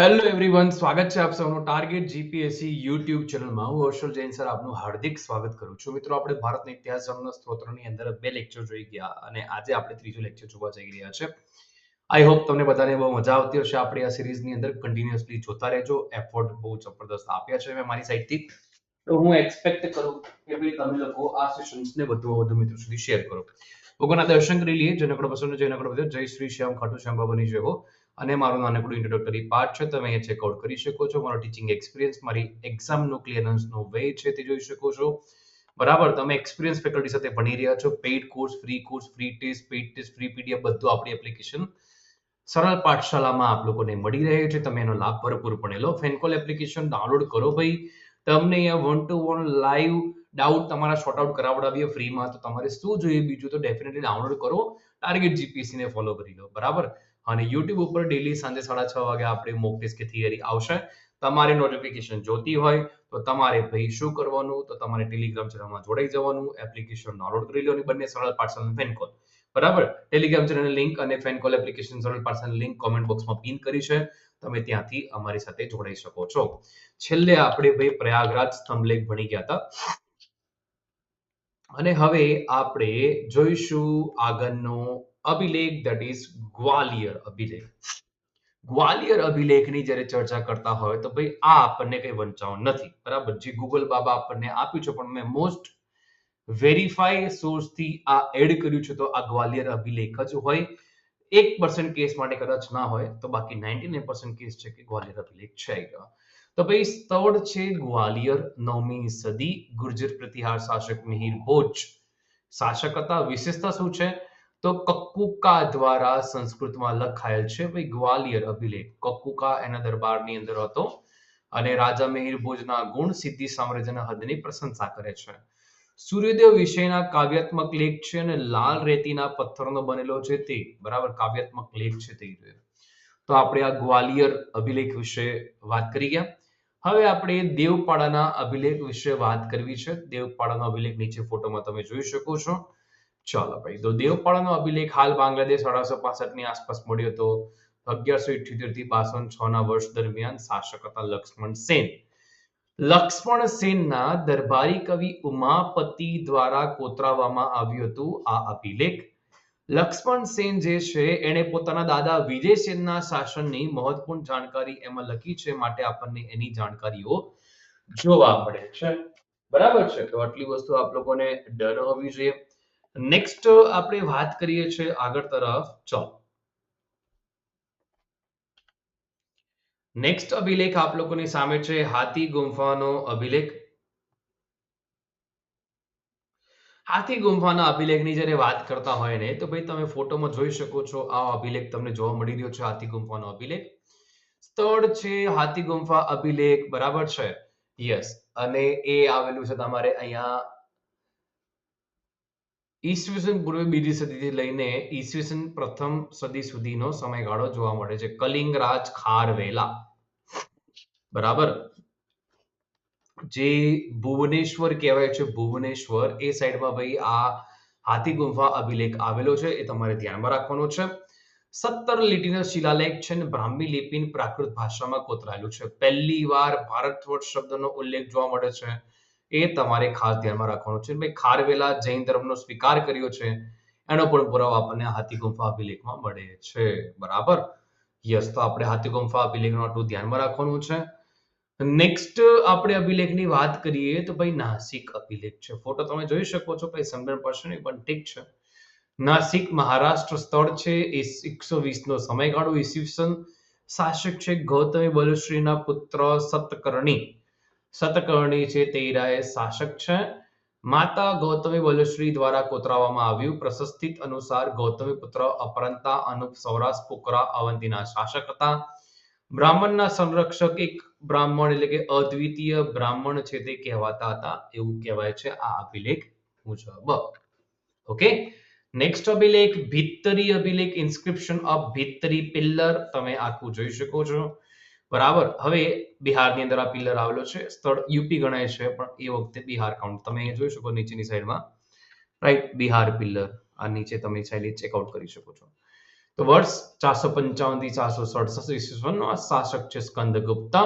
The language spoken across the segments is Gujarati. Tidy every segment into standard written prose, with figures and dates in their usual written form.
હેલો એવરીવન, સ્વાગત છે આપ સૌનું ટાર્ગેટ જીપીએસસી યુટ્યુબ ચેનલમાં. હું હર્ષલ જૈન સર આપનું હાર્દિક સ્વાગત કરું છું. મિત્રો, આપણે ભારતના ઇતિહાસ જર્નલ સ્ત્રોતની અંદર બે લેક્ચર જોઈ ગયા અને આજે આપણે ત્રીજો લેક્ચર જોવા જઈ રહ્યા છે. આઈ હોપ તમને બધાને બહુ મજા આવતી હશે. આપણે આ સિરીઝની અંદર કન્ટિન્યુઅસલી જોતા રહેજો. એફર્ટ બહુ જબરદસ્ત આપ્યા છે મેં મારી સાઈડથી. તો હું એક્સપેક્ટ કરું કે ભાઈ તમે લોકો આ સેશન્સને વધુમાં વધુ મિત્રો સુધી શેર કરો. ભગવાનના દર્શન કરી લઈએ. જનકડો પસંદ જનકડો બધો જય શ્રી શ્યામ ખાટુ શ્યામ બાબા બની શકો. અને મારું નાનકડું ઇન્ટ્રોડક્ટરી પાર્ટ છે, તમે અહીંયા ચેકઆઉટ કરી શકો છો. મારો ટીચિંગ એક્સપિરિયન્સ, મારી એક્ઝામનો ક્લિયરન્સનો વે છે તે જોઈ શકો છો. બરાબર, તમે એક્સપિરિયન્સ ફેકલ્ટી સાથે ભણી રહ્યા છો. Paid course, free test, free PDF બધું આપણી એપ્લિકેશન સરળ પાઠશાલામાં આપ લોકોને મળી રહે છે. તમે એનો લાભ ભરપૂરપણે લો. ફેનકોલ એપ્લિકેશન ડાઉનલોડ કરો ભાઈ. તમને અહીંયા 1 to 1 લાઈવ ડાઉટ તમારા શોર્ટ આઉટ કરાવડાવીએ ફ્રીમાં. તો તમારે શું જોઈએ બીજું? તો ડેફિનેટલી ડાઉનલોડ કરો. ટાર્ગેટ જીપીએસસી ને ફોલો કરી લો. બરાબર. અને YouTube ઉપર ડેલી સાંજે 6:30 વાગે આપણે મોક ટેસ્ટ કે થિયરી આવશે. તમારે નોટિફિકેશન જોતી હોય તો તમારે ભાઈ શું કરવાનું? તો તમારે ટેલિગ્રામ ચેનલમાં જોડાઈ જવાનું. એપ્લિકેશન ડાઉનલોડ કરી લો અને બંને સરળ પાઠશાળા ફેનકોલ. બરાબર. ટેલિગ્રામ ચેનલ લિંક અને ફેનકોલ એપ્લિકેશન સરળ પાઠશાળાની લિંક કોમેન્ટ બોક્સમાં પિન કરી છે. તમે ત્યાંથી અમારી સાથે જોડાઈ શકો છો. છેલ્લે આપણે ભાઈ પ્રયાગરાજ સ્તંભલેખ ભણી ગયા હતા અને હવે આપણે જોઈશું આગળનો અભિલેખ, ધેટ ઇઝ ગ્વાલિયર અભિલેખ. ગ્વાલિયર અભિલેખની જ્યારે ચર્ચા કરતા હોય તો ભાઈ આ આપણને કઈ વંચાવું નથી. બરાબર. જે ગૂગલ બાબા આપણને આપ્યું છે પણ મેં મોસ્ટ વેરીફાઈ સોર્સથી આ એડ કર્યું છે, તો આ ગ્વાલિયર અભિલેખ જ હોય. 1% કેસ માટે કદાચ ના હોય, તો બાકી 99% કેસ છે કે ગ્વાલિયર અભિલેખ છે. તો ભાઈ સ્થળ છે ગ્વાલિયર. 9મી સદી. ગુર્જર પ્રતિહાર શાસક મિહિર ભોજ શાસક હતા. વિશેષતા શું છે? તો કક્કુકા દ્વારા સંસ્કૃતમાં લખાયેલ છે ભાઈ ગ્વાલિયર અભિલેખ. કક્કુકા એના દરબારની અંદર હતો અને રાજા મિહિર ભોજના ગુણ, સિદ્ધિ, સામ્રાજ્યના હદની પ્રશંસા કરે છે. સૂર્યોદય વિષયના કાવ્યાત્મક લેખ છે અને લાલ રેતીના પથ્થરનો બનેલો છે તે. બરાબર, કાવ્યાત્મક લેખ છે તે. તો આપણે આ ગ્વાલિયર અભિલેખ વિશે વાત કરી ગયા. હવે આપણે દેવપાડાના અભિલેખ વિશે વાત કરવી છે. દેવપાડાનો અભિલેખ નીચે ફોટોમાં તમે જોઈ શકો છો. ચાલો ભાઈ, તો દેવપાડાનો અભિલેખ હાલ બાંગ્લાદેશ 1865 ની આસપાસ મળ્યો હતો. 1178 થી 1206 ના વર્ષ દરમિયાન શાસક હતા લક્ષ્મણ સેન. લક્ષ્મણ સેનના દરબારી કવિ ઉમાપતિ દ્વારા કોતરાવવામાં આવ્યું હતું આ અભિલેખ. લક્ષ્મણ સેન જે છે એણે પોતાના દાદા વિજય સેનના શાસનની મહત્વપૂર્ણ જાણકારી એમાં લખી છે, માટે આપણને એની જાણકારીઓ જોવા મળે છે. બરાબર છે. તો આટલી વસ્તુ આપ લોકોને ડર હોવી જોઈએ. નેક્સ્ટ આપણે વાત કરીએ છીએ આગળ તરફ. ચાલો, નેક્સ્ટ અભિલેખ આપ લોકોની સામે છે હાથી ગુંફાનો અભિલેખ. હાથી ગુંફાના અભિલેખની જ્યારે વાત કરતા હોય ને, તો ભાઈ તમે ફોટોમાં જોઈ શકો છો આ અભિલેખ તમને જોવા મળી રહ્યો છે. હાથી ગુંફાનો અભિલેખ. સ્થળ છે હાથી ગુંફા અભિલેખ. બરાબર છે. યસ. અને એ આવેલું છે તમારે અહીંયા ઈસવીસન પૂર્વે બીજી સદીથી લઈને ઈસવીસન પ્રથમ સદી સુધીનો સમયગાળો જોવા મળે છે. કલિંગરાજ ખારવેલા. બરાબર. જે ભુવનેશ્વર કહેવાય છે, ભુવનેશ્વર, એ સાઈડમાં ભાઈ આ હાથી ગુંફા અભિલેખ આવેલો છે. એ તમારે ધ્યાનમાં રાખવાનો છે. 17 લીટીનો શિલાલેખ છે અને બ્રાહ્મી લિપિ પ્રાકૃત ભાષામાં કોતરાયેલું છે. પહેલી વાર ભારતવર્ષ શબ્દનો ઉલ્લેખ જોવા મળે છે. એ તમારે ખાસ ધ્યાનમાં રાખવાનું છે. ભાઈ ખારવેલા જૈન ધર્મનો સ્વીકાર કર્યો છે એનો પણ પુરાવો આપણને હાથી ગુંફા અભિલેખમાં મળે છે. બરાબર. યસ. તો આપણે હાથી ગુંફા અભિલેખનું આટલું ધ્યાનમાં રાખવાનું છે. નેક્સ્ટ આપણે અભિલેખની વાત કરીએ તો ભાઈ નાસિક અભિલેખ છે. ફોટો તમે જોઈ શકો છો. ભાઈ સમજણ પડશે નહીં પણ ઠીક છે. નાસિક મહારાષ્ટ્ર સ્થળ છે. 120 નો સમયગાળો. ઈસવીસન. શાસક છે ગૌતમી બલુશ્રીના પુત્ર સતકર્ણી. સતકર્ણી છે તે રાય શાસક છે. માતા ગૌતમી બલુશ્રી દ્વારા કોતરાવવામાં આવ્યું. પ્રશસ્તિત અનુસાર ગૌતમી પુત્ર અપરંતા અનુપ સૌરાષ્ટ્ર પોકરા અવંતીના શાસક હતા. બ્રાહ્મણના સંરક્ષક એક બ્રાહ્મણ એટલે કે અદ્વિતીય બ્રાહ્મણ છે તે કહેવાતા હતા એવું કહેવાય છે આ અભિલેખ મુજબ. ઓકે. નેક્સ્ટ અભિલેખ ભિત્તરી અભિલેખ. Inscription of Bhitari pillar. તમે આખું જોઈ શકો છો. બરાબર. હવે બિહારની અંદર આ પિલ્લર આવેલો છે. સ્થળ યુપી ગણાય છે પણ એ વખતે બિહાર કાઉન્ટ. તમે જોઈ શકો નીચેની સાઈડમાં. રાઈટ. બિહાર પિલ્લર આ નીચે તમે સાઈડ ચેકઆઉટ કરી શકો છો. તો વર્ષ 455 થી 467 ઈસવીસનનો આ શાસક છે સ્કંદગુપ્ત.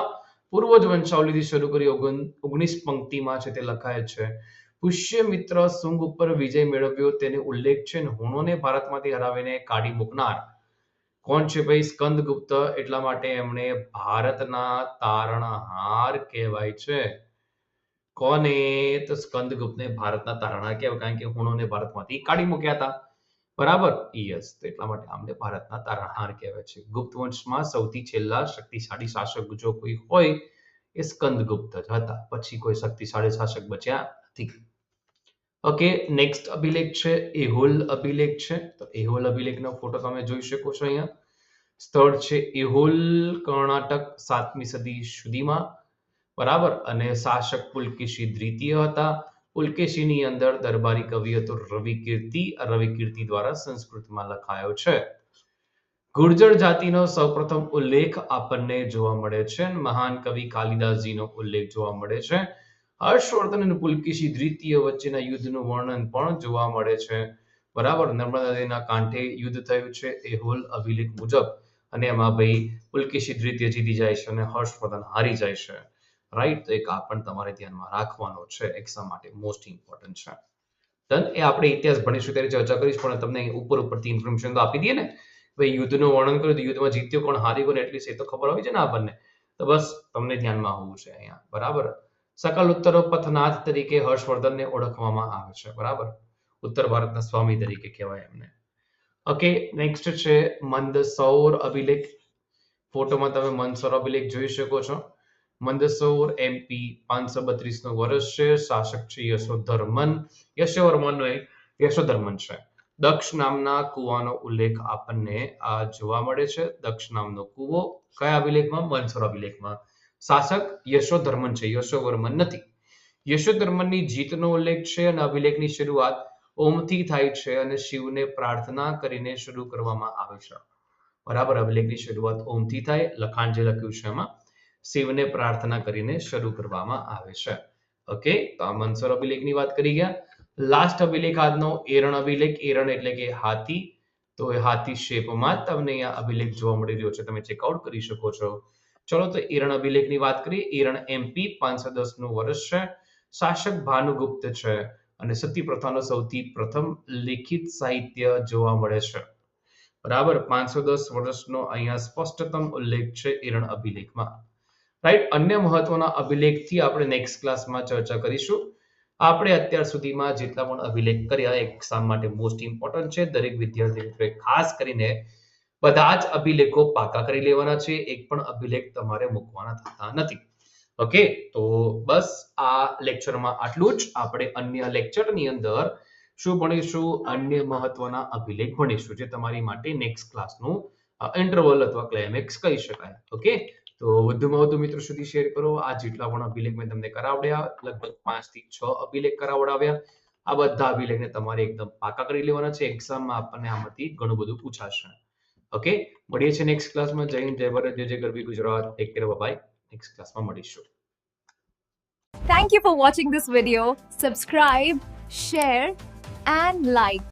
પૂર્વજ વંશાવલીથી શરૂ કરી 19 પંક્તિમાં છે તે લખાયેલ છે. પુષ્યમિત્ર શુંગ ઉપર વિજય મેળવ્યો તેને ઉલ્લેખ છે ને હુણોને ભારતમાંથી હરાવીને કાઢી મૂકનાર કોણ છે ભાઈ? સ્કંદગુપ્ત. એટલા માટે એમણે ભારતના તારણહાર કહેવાય છે. કોને? તો સ્કંદગુપ્તને ભારતના તારણહાર કહેવાય, કારણ કે હુણોને ભારતમાંથી કાઢી મૂક્યા હતા. બરાબર? યસ. તો એટલા માટે આમને ભારતના તારણહાર કહેવાય છે. ગુપ્ત વંશમાં સૌથી છેલ્લા શક્તિશાળી શાસક જો કોઈ હોય એ સ્કંદગુપ્ત જ હતા. પછી કોઈ શક્તિશાળી શાસક બચ્યા નથી. ઓકે, નેક્સ્ટ અભિલેખ છે એહોલ અભિલેખ છે. તો એહોલ અભિલેખનો ફોટો તમે જોઈ શકો છો અહીંયા. સ્થળ છે એહોલ, કર્ણાટક, 7મી સદી સુધીમાં. બરાબર? અને શાસક પુલકેશી દ્વિતીય હતા. પુલકેશીની અંદર દરબારી કવિ હતો રવિકીર્તિ. રવિકીર્તિ દ્વારા સંસ્કૃતમાં લખાયો છે. ગુર્જર જાતિનો સૌપ્રથમ ઉલ્લેખ આપણને જોવા મળે છે. મહાન કવિ કાલિદાસજીનો ઉલ્લેખ જોવા મળે છે. હર્ષવર્ધન અને પુલકેશી દ્વિતીય વચ્ચેના યુદ્ધનું વર્ણન પણ જોવા મળે છે. બરાબર? નર્મદા નદીના કાંઠે યુદ્ધ થયું છે એહોલ અભિલેખ મુજબ, અને એમાં ભાઈ પુલકેશી દ્વિતીય જીતી જાય છે અને હર્ષવર્ધન હારી જાય છે. રાઈટ? તો એક આ પણ તમારે ધ્યાનમાં રાખવાનો છે, એક્ઝામ માટે મોસ્ટ ઇમ્પોર્ટન્ટ છે. ડન? એ આપણે ઇતિહાસ ભણીશું ત્યારે ચર્ચા કરીશ, પણ તમને ઉપરથી ઇન્ફોર્મેશન તો આપી દઈએ ને. ભાઈ યુદ્ધનું વર્ણન કર્યું તો યુદ્ધમાં જીત્યો કોણ, હારી કોણ, એટલીસ્ટ એ તો ખબર હોવી છે ને આપણને. તો બસ તમને ધ્યાનમાં હોવું છે અહીંયા. બરાબર? સકલ ઉત્તર પથનાથ તરીકે હર્ષવર્ધનને ઓળખવામાં આવે છે. બરાબર? ઉત્તર ભારતના સ્વામી તરીકે કહેવાય એમને. ઓકે, નેક્સ્ટ છે મંદસૌર અભિલેખ. ફોટોમાં તમે મંદસૌર અભિલેખ જોઈ શકો છો. મંદસૌર એમપી, 532 નું વર્ષ છે. શાસક છે યશોધર્મન. યશોધર્મન છે. દક્ષ નામના કુવાનો ઉલ્લેખ આપણને જોવા મળે છે. દક્ષ નામનો કુવો કયા અભિલેખમાં? મંદસૌર અભિલેખમાં. શાસક યશોધર્મન છે, યશોવર્મન નથી. યશોધર્મનની જીતનો ઉલ્લેખ છે અને અભિલેખની શરૂઆત ઓમથી થાય છે અને શિવને પ્રાર્થના કરીને શરૂ કરવામાં આવે છે. બરાબર? અભિલેખની શરૂઆત ઓમથી થાય. લખાણ જે લખ્યું છે એમાં શિવને પ્રાર્થના કરીને શરૂ કરવામાં આવે છે. ઓકે, તો આ મંદસૌર અભિલેખની વાત કરી ગયા. લાસ્ટ અભિલેખ આજનો એરણ અભિલેખ. એરણ એટલે કે હાથી. તો એ હાથી શેપમાં તમને અહીંયા અભિલેખ જોવા મળી રહ્યો છે, તમે ચેકઆઉટ કરી શકો છો. ચલો તો એરણ અભિલેખની વાત કરીએ. એરણ એમપી, 510 નું વર્ષ છે. શાસક ભાનુગુપ્ત છે અને સતી પ્રથાનો સૌથી પ્રથમ લિખિત સાહિત્ય જોવા મળે છે. બરાબર? 510 વર્ષનો અહીંયા સ્પષ્ટતમ ઉલ્લેખ છે એરણ અભિલેખમાં. રાઈટ? અન્ય મહત્વના અભિલેખથી આપણે નેક્સ્ટ ક્લાસમાં ચર્ચા કરીશું. આપણે અત્યાર સુધીમાં જેટલા પણ અભિલેખ કર્યા એક્ઝામ માટે મોસ્ટ ઇમ્પોર્ટન્ટ છે. દરેક વિદ્યાર્થી મિત્રોએ ખાસ કરીને બધા જ અભિલેખો પાકા કરી લેવાના છે. એક પણ અભિલેખ તમારે મૂકવાના થતા નથી. ઓકે, તો બસ આ લેક્ચરમાં આટલું જ. આપણે અન્ય લેક્ચરની અંદર શું ભણીશું? અન્ય મહત્વના અભિલેખ ભણીશું, જે તમારી માટે નેક્સ્ટ ક્લાસનું ઇન્ટરવલ અથવા ક્લાઇમેક્સ કહી શકાય. ઓકે, તો વધુમાં વધુ મિત્રો સુધી શેર કરો. આ જેટલા પણ અભિલેખ મેં તમને કરાવડ્યા, લગભગ 5 થી 6 અભિલેખ કરાવડાવ્યા. આ બધા અભિલેખને તમારે એકદમ પાકા કરી લેવાના છે. એક્ઝામમાં આપણને આમાંથી ઘણું બધું પૂછાશે. ઓકે, મળીએ છીએ નેક્સ્ટ ક્લાસમાં. જય હિન્દ, જય ભારત, જય જય ગરવી Gujarat. Take care, bye. Next ક્લાસમાં મળીશું. Thank you for watching this video. Subscribe, share and like.